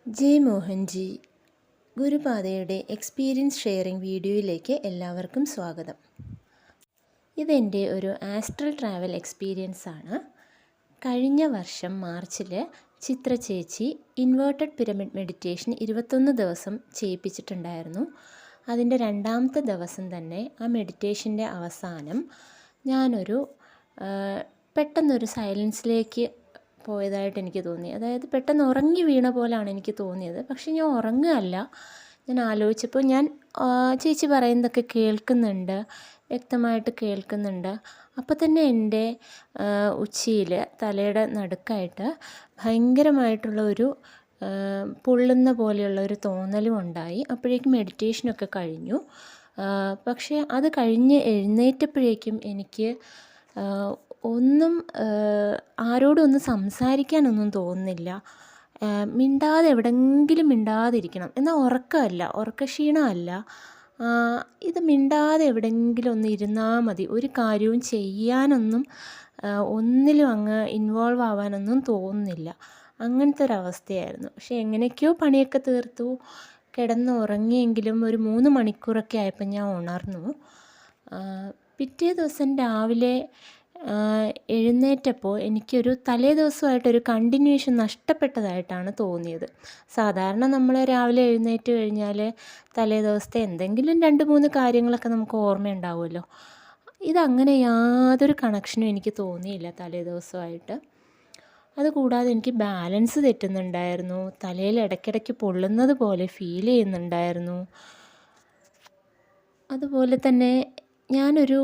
ജയ് Mohanji ഗുരുപാദയുടെ experience sharing വീഡിയോയിലേക്ക് എല്ലാവർക്കും സ്വാഗതം. ഇതെൻ്റെ ഒരു ആസ്ട്രൽ ട്രാവൽ എക്സ്പീരിയൻസ് ആണ്. കഴിഞ്ഞ വർഷം മാർച്ചിൽ ചിത്ര ചേച്ചി ഇൻവേർട്ടഡ് പിരമിഡ് മെഡിറ്റേഷൻ 21 ദിവസം ചെയ്യിപ്പിച്ചിട്ടുണ്ടായിരുന്നു. അതിൻ്റെ രണ്ടാമത്തെ ദിവസം തന്നെ ആ മെഡിറ്റേഷൻ്റെ അവസാനം ഞാനൊരു പെട്ടെന്നൊരു സൈലൻസിലേക്ക് പോയതായിട്ട് എനിക്ക് തോന്നി. അതായത് പെട്ടെന്ന് ഉറങ്ങി വീണ പോലാണ് എനിക്ക് തോന്നിയത്. പക്ഷെ ഞാൻ ഉറങ്ങുകയല്ല. ഞാൻ ആലോചിച്ചപ്പോൾ ഞാൻ ചേച്ചി പറയുന്നതൊക്കെ കേൾക്കുന്നുണ്ട്, വ്യക്തമായിട്ട് കേൾക്കുന്നുണ്ട്. അപ്പോൾ തന്നെ എൻ്റെ ഉച്ചിയിൽ തലയുടെ നടുക്കായിട്ട് ഭയങ്കരമായിട്ടുള്ള ഒരു പൊള്ളുന്ന പോലെയുള്ള ഒരു തോന്നലും ഉണ്ടായി. അപ്പോഴേക്കും മെഡിറ്റേഷനൊക്കെ കഴിഞ്ഞു. പക്ഷേ അത് കഴിഞ്ഞ് എഴുന്നേറ്റപ്പോഴേക്കും എനിക്ക് ആരോടും ഒന്നും സംസാരിക്കാനൊന്നും തോന്നുന്നില്ല. മിണ്ടാതെ എവിടെയെങ്കിലും മിണ്ടാതിരിക്കണം. എന്നാൽ ഉറക്കമല്ല, ഉറക്കക്ഷീണമല്ല. ഇത് മിണ്ടാതെ എവിടെയെങ്കിലും ഒന്ന് ഇരുന്നാൽ മതി. ഒരു കാര്യവും ചെയ്യാനൊന്നും ഒന്നിലും അങ്ങ് ഇൻവോൾവ് ആവാനൊന്നും തോന്നുന്നില്ല. അങ്ങനത്തെ ഒരവസ്ഥയായിരുന്നു. പക്ഷേ എങ്ങനെയൊക്കെയോ പണിയൊക്കെ തീർത്തു കിടന്ന് ഉറങ്ങിയെങ്കിലും ഒരു 3 മണിക്കൂറൊക്കെ ആയപ്പോൾ ഞാൻ ഉണർന്നു. പിറ്റേ ദിവസം രാവിലെ എഴുന്നേറ്റപ്പോൾ എനിക്കൊരു തലേ ദിവസമായിട്ടൊരു കണ്ടിന്യൂവേഷൻ നഷ്ടപ്പെട്ടതായിട്ടാണ് തോന്നിയത്. സാധാരണ നമ്മൾ രാവിലെ എഴുന്നേറ്റ് കഴിഞ്ഞാൽ തലേ ദിവസത്തെ എന്തെങ്കിലും 2-3 കാര്യങ്ങളൊക്കെ നമുക്ക് ഓർമ്മയുണ്ടാവുമല്ലോ. ഇതങ്ങനെ യാതൊരു കണക്ഷനും എനിക്ക് തോന്നിയില്ല തലേ ദിവസമായിട്ട്. അതുകൂടാതെ എനിക്ക് ബാലൻസ് തെറ്റുന്നുണ്ടായിരുന്നു. തലയിൽ ഇടയ്ക്കിടയ്ക്ക് പൊള്ളുന്നത് പോലെ ഫീൽ ചെയ്യുന്നുണ്ടായിരുന്നു. അതുപോലെ തന്നെ ഞാനൊരു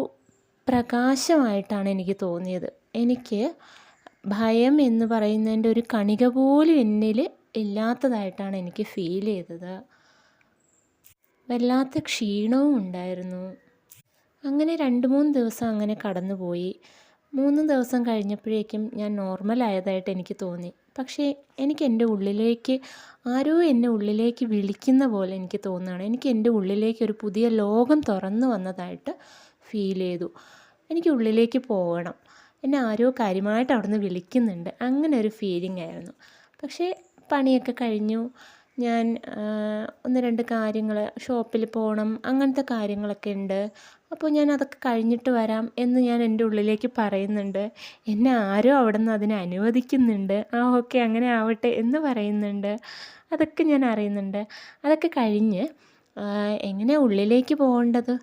പ്രകാശമായിട്ടാണ് എനിക്ക് തോന്നിയത്. എനിക്ക് ഭയം എന്ന് പറയുന്നതിൻ്റെ ഒരു കണിക പോലും എന്നിൽ ഇല്ലാത്തതായിട്ടാണ് എനിക്ക് ഫീൽ ചെയ്തത്. വല്ലാത്ത ക്ഷീണവും ഉണ്ടായിരുന്നു. അങ്ങനെ 2-3 ദിവസം അങ്ങനെ കടന്നുപോയി. 3 ദിവസം കഴിഞ്ഞപ്പോഴേക്കും ഞാൻ നോർമലായതായിട്ട് എനിക്ക് തോന്നി. പക്ഷേ എനിക്ക് എൻ്റെ ഉള്ളിലേക്ക് ആരോ എന്നെ ഉള്ളിലേക്ക് വിളിക്കുന്ന പോലെ എനിക്ക് തോന്നുകയാണ്. എനിക്ക് എൻ്റെ ഉള്ളിലേക്ക് ഒരു പുതിയ ലോകം തുറന്നു വന്നതായിട്ട് ഫീൽ ചെയ്തു. എനിക്ക് ഉള്ളിലേക്ക് പോകണം, എന്നെ ആരോ കാര്യമായിട്ട് അവിടുന്ന് വിളിക്കുന്നുണ്ട്, അങ്ങനെ ഒരു ഫീലിംഗ് ആയിരുന്നു. പക്ഷേ പണിയൊക്കെ കഴിഞ്ഞു. ഞാൻ 1-2 കാര്യങ്ങൾ, ഷോപ്പിൽ പോകണം, അങ്ങനത്തെ കാര്യങ്ങളൊക്കെ ഉണ്ട്. അപ്പോൾ ഞാൻ അതൊക്കെ കഴിഞ്ഞിട്ട് വരാം എന്ന് ഞാൻ എൻ്റെ ഉള്ളിലേക്ക് പറയുന്നുണ്ട്. എന്നെ ആരോ അവിടെ നിന്ന് അതിനെ അനുവദിക്കുന്നുണ്ട്. ഓക്കെ, അങ്ങനെ ആവട്ടെ എന്ന് പറയുന്നുണ്ട്. അതൊക്കെ ഞാൻ അറിയുന്നുണ്ട്. അതൊക്കെ കഴിഞ്ഞ് എങ്ങനെ ഉള്ളിലേക്ക് പോകേണ്ടത്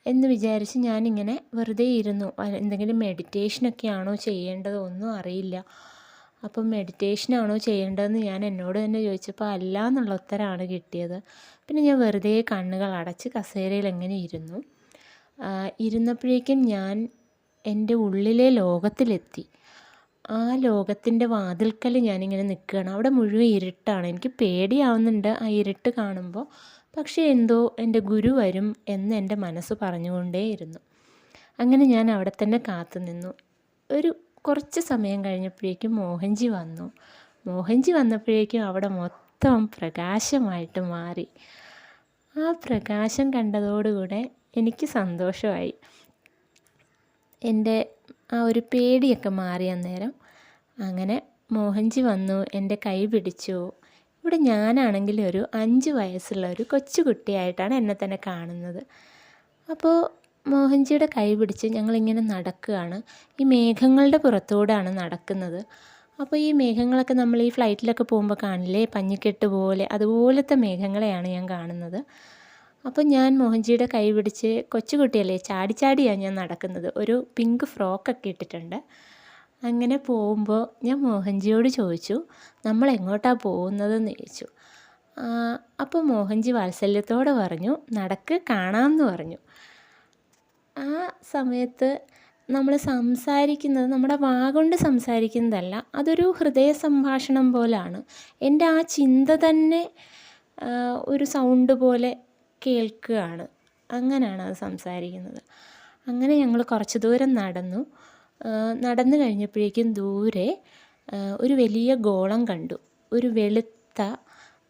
എന്ന് വിചാരിച്ച് ഞാനിങ്ങനെ വെറുതെ ഇരുന്നു. എന്തെങ്കിലും മെഡിറ്റേഷനൊക്കെ ആണോ ചെയ്യേണ്ടത് ഒന്നും അറിയില്ല. അപ്പം മെഡിറ്റേഷനാണോ ചെയ്യേണ്ടതെന്ന് ഞാൻ എന്നോട് തന്നെ ചോദിച്ചപ്പോൾ അല്ല എന്നുള്ള ഉത്തരമാണ് കിട്ടിയത്. പിന്നെ ഞാൻ വെറുതെ കണ്ണുകൾ അടച്ച് കസേരയിൽ എങ്ങനെ ഇരുന്നു. ഇരുന്നപ്പോഴേക്കും ഞാൻ എൻ്റെ ഉള്ളിലെ ലോകത്തിലെത്തി. ആ ലോകത്തിൻ്റെ വാതിൽക്കൽ ഞാനിങ്ങനെ നിൽക്കുകയാണ്. അവിടെ മുഴുവൻ ഇരുട്ടാണ്. എനിക്ക് പേടിയാവുന്നുണ്ട് ആ ഇരുട്ട് കാണുമ്പോൾ. പക്ഷേ എന്തോ എൻ്റെ ഗുരു വരും എന്ന് എൻ്റെ മനസ്സ് പറഞ്ഞുകൊണ്ടേയിരുന്നു. അങ്ങനെ ഞാൻ അവിടെ തന്നെ കാത്തു നിന്നു. ഒരു കുറച്ച് സമയം കഴിഞ്ഞപ്പോഴേക്കും മോഹൻജി വന്നു. മോഹൻജി വന്നപ്പോഴേക്കും അവിടെ മൊത്തം പ്രകാശമായിട്ട് മാറി. ആ പ്രകാശം കണ്ടതോടുകൂടെ എനിക്ക് സന്തോഷമായി. എൻ്റെ ആ ഒരു പേടിയൊക്കെ മാറി അന്നേരം. അങ്ങനെ മോഹൻജി വന്നു, എൻ്റെ കൈ പിടിച്ചു. ഇവിടെ ഞാനാണെങ്കിൽ ഒരു 5 വയസ്സുള്ള ഒരു കൊച്ചുകുട്ടിയായിട്ടാണ് എന്നെ തന്നെ കാണുന്നത്. അപ്പോൾ മോഹൻജിയുടെ കൈ പിടിച്ച് ഞങ്ങളിങ്ങനെ നടക്കുകയാണ്. ഈ മേഘങ്ങളുടെ പുറത്തൂടെയാണ് നടക്കുന്നത്. അപ്പോൾ ഈ മേഘങ്ങളൊക്കെ നമ്മൾ ഈ ഫ്ലൈറ്റിലൊക്കെ പോകുമ്പോൾ കാണില്ലേ, പഞ്ഞിക്കെട്ട് പോലെ, അതുപോലത്തെ മേഘങ്ങളെയാണ് ഞാൻ കാണുന്നത്. അപ്പോൾ ഞാൻ മോഹൻജിയുടെ കൈ പിടിച്ച്, കൊച്ചുകുട്ടിയല്ലേ, ചാടിച്ചാടിയാണ് ഞാൻ നടക്കുന്നത്. ഒരു പിങ്ക് ഫ്രോക്കൊക്കെ ഇട്ടിട്ടുണ്ട്. അങ്ങനെ പോകുമ്പോൾ ഞാൻ മോഹൻജിയോട് ചോദിച്ചു, നമ്മൾ എങ്ങോട്ടാണ് പോകുന്നതെന്ന് ചോദിച്ചു. അപ്പോൾ മോഹൻജി വാത്സല്യത്തോടെ പറഞ്ഞു, നടക്ക്, കാണാമെന്ന് പറഞ്ഞു. ആ സമയത്ത് നമ്മൾ സംസാരിക്കുന്നത് നമ്മുടെ വാഗൊണ്ട് സംസാരിക്കുന്നതല്ല, അതൊരു ഹൃദയ സംഭാഷണം പോലാണ്. എൻ്റെ ആ ചിന്ത തന്നെ ഒരു സൗണ്ട് പോലെ കേൾക്കുകയാണ്. അങ്ങനെയാണ് അത് സംസാരിക്കുന്നത്. അങ്ങനെ ഞങ്ങൾ കുറച്ച് ദൂരം നടന്നു കഴിഞ്ഞപ്പോഴേക്കും ദൂരെ ഒരു വലിയ ഗോളം കണ്ടു. ഒരു വെളുത്ത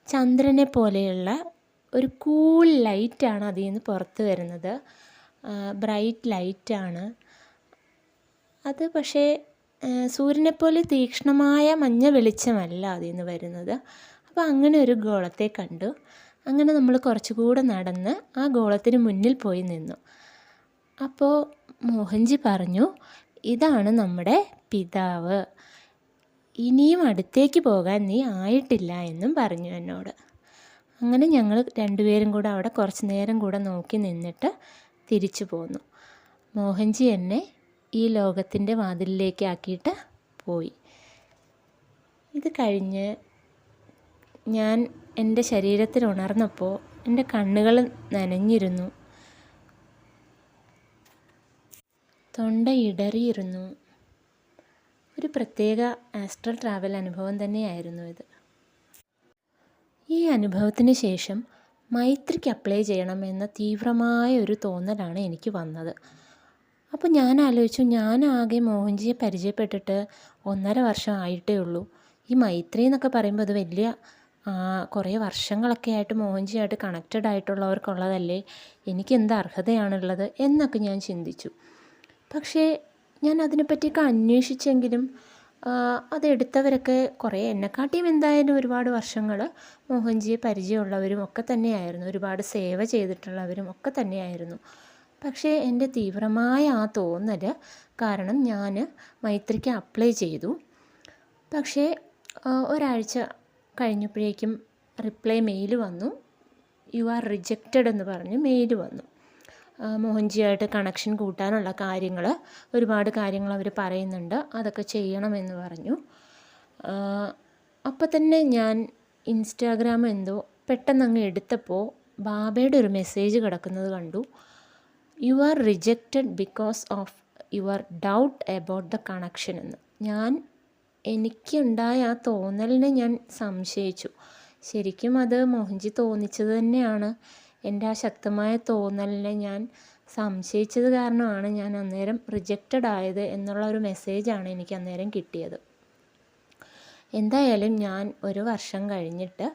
ചന്ദ്രനെ പോലെയുള്ള ഒരു കൂൾ ലൈറ്റാണ് അതിൽ നിന്ന് പുറത്ത് വരുന്നത്. ബ്രൈറ്റ് ലൈറ്റാണ് അത്. പക്ഷേ സൂര്യനെപ്പോലെ തീക്ഷ്ണമായ മഞ്ഞ വെളിച്ചമല്ല അതിൽ നിന്ന് വരുന്നത്. അപ്പോൾ അങ്ങനെ ഒരു ഗോളത്തെ കണ്ടു. അങ്ങനെ നമ്മൾ കുറച്ചുകൂടെ നടന്ന് ആ ഗോളത്തിന് മുന്നിൽ പോയി നിന്നു. അപ്പോൾ മോഹൻജി പറഞ്ഞു, ഇതാണ് നമ്മുടെ പിതാവ്, ഇനിയും അടുത്തേക്ക് പോകാൻ നീ ആയിട്ടില്ല എന്നും പറഞ്ഞു എന്നോട്. അങ്ങനെ ഞങ്ങൾ രണ്ടുപേരും കൂടെ അവിടെ കുറച്ച് നേരം കൂടെ നോക്കി നിന്നിട്ട് തിരിച്ചു പോന്നു. മോഹൻജി എന്നെ ഈ ലോകത്തിൻ്റെ വാതിലിലേക്ക് ആക്കിയിട്ട് പോയി. ഇത് കഴിഞ്ഞ് ഞാൻ എൻ്റെ ശരീരത്തിൽ ഉണർന്നപ്പോൾ എൻ്റെ കണ്ണുകൾ നനഞ്ഞിരുന്നു, തൊണ്ട ഇടറിയിരുന്നു. ഒരു പ്രത്യേക ആസ്ട്രൽ ട്രാവൽ അനുഭവം തന്നെയായിരുന്നു ഇത്. ഈ അനുഭവത്തിന് ശേഷം മൈത്രിക്ക് അപ്ലൈ ചെയ്യണമെന്ന തീവ്രമായ ഒരു തോന്നലാണ് എനിക്ക് വന്നത്. അപ്പോൾ ഞാൻ ആലോചിച്ചു, ഞാനാകെ മോഹൻജിയെ പരിചയപ്പെട്ടിട്ട് 1.5 വർഷം ആയിട്ടേ ഉള്ളൂ. ഈ മൈത്രി എന്നൊക്കെ പറയുമ്പോൾ അത് വലിയ കുറേ വർഷങ്ങളൊക്കെ ആയിട്ട് മോഹൻജിയായിട്ട് കണക്റ്റഡ് ആയിട്ടുള്ളവർക്കുള്ളതല്ലേ, എനിക്കെന്ത് അർഹതയാണുള്ളത് എന്നൊക്കെ ഞാൻ ചിന്തിച്ചു. പക്ഷേ ഞാൻ അതിനെപ്പറ്റിയൊക്കെ അന്വേഷിച്ചെങ്കിലും അതെടുത്തവരൊക്കെ കുറേ എന്നെക്കാട്ടിയും എന്തായാലും ഒരുപാട് വർഷങ്ങൾ മോഹൻജിയെ പരിചയമുള്ളവരും ഒക്കെ തന്നെയായിരുന്നു, ഒരുപാട് സേവ ചെയ്തിട്ടുള്ളവരും ഒക്കെ തന്നെയായിരുന്നു. പക്ഷേ എൻ്റെ തീവ്രമായ ആ തോന്നൽ കാരണം ഞാൻ മൈത്രിക്ക് അപ്ലൈ ചെയ്തു. പക്ഷേ ഒരാഴ്ച കഴിഞ്ഞപ്പോഴേക്കും റിപ്ലൈ മെയിൽ വന്നു, യു ആർ റിജക്റ്റഡ് എന്ന് പറഞ്ഞ് മെയിൽ വന്നു. മോഹൻജിയായിട്ട് കണക്ഷൻ കൂട്ടാനുള്ള കാര്യങ്ങൾ, ഒരുപാട് കാര്യങ്ങൾ അവർ പറയുന്നുണ്ട്, അതൊക്കെ ചെയ്യണമെന്ന് പറഞ്ഞു. അപ്പോൾ തന്നെ ഞാൻ ഇൻസ്റ്റാഗ്രാം എന്തോ പെട്ടെന്നങ്ങ് എടുത്തപ്പോൾ ബാബയുടെ ഒരു മെസ്സേജ് കിടക്കുന്നത് കണ്ടു. You are rejected because of your doubt about the connection എന്ന്. എനിക്കുണ്ടായ ആ തോന്നലിനെ ഞാൻ സംശയിച്ചു. ശരിക്കും അത് മോഹൻജി തോന്നിച്ചത് തന്നെയാണ്. എൻ്റെ ആ ശക്തമായ തോന്നലിനെ ഞാൻ സംശയിച്ചത് കാരണമാണ് ഞാൻ അന്നേരം റിജക്റ്റഡ് ആയത് എന്നുള്ള ഒരു മെസ്സേജാണ് എനിക്ക് അന്നേരം കിട്ടിയത്. എന്തായാലും ഞാൻ 1 വർഷം കഴിഞ്ഞിട്ട്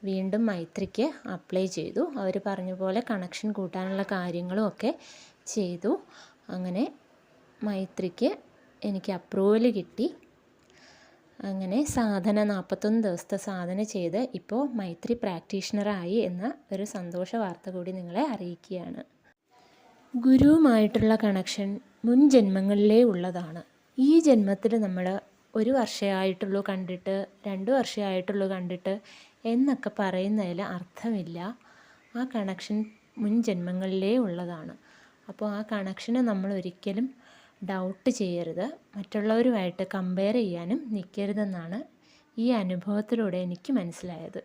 വീണ്ടും മൈത്രിക്ക് അപ്ലൈ ചെയ്തു. അവർ പറഞ്ഞ പോലെ കണക്ഷൻ കൂട്ടാനുള്ള കാര്യങ്ങളും ഒക്കെ ചെയ്തു. അങ്ങനെ മൈത്രിക്ക് എനിക്ക് അപ്രൂവൽ കിട്ടി. അങ്ങനെ 41 ദിവസത്തെ സാധന ചെയ്ത് ഇപ്പോൾ മൈത്രി പ്രാക്ടീഷണറായി എന്ന ഒരു സന്തോഷ വാർത്ത കൂടി നിങ്ങളെ അറിയിക്കുകയാണ്. ഗുരുവുമായിട്ടുള്ള കണക്ഷൻ മുൻ ജന്മങ്ങളിലേ ഉള്ളതാണ്. ഈ ജന്മത്തിൽ നമ്മൾ 1 വർഷമായിട്ടുള്ളൂ കണ്ടിട്ട്, 2 വർഷമായിട്ടുള്ളൂ കണ്ടിട്ട് എന്നൊക്കെ പറയുന്നതിൽ അർത്ഥമില്ല. ആ കണക്ഷൻ മുൻ ജന്മങ്ങളിലേ ഉള്ളതാണ്. അപ്പോൾ ആ കണക്ഷനെ നമ്മൾ ഒരിക്കലും ഡൗട്ട് ചെയ്യരുത്, മറ്റുള്ളവരുമായിട്ട് കമ്പയർ ചെയ്യാനും നിൽക്കരുതെന്നാണ് ഈ അനുഭവത്തിലൂടെ എനിക്ക് മനസ്സിലായത്.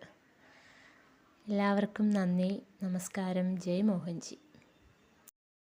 എല്ലാവർക്കും നന്ദി, നമസ്കാരം, ജയ് മോഹൻജി.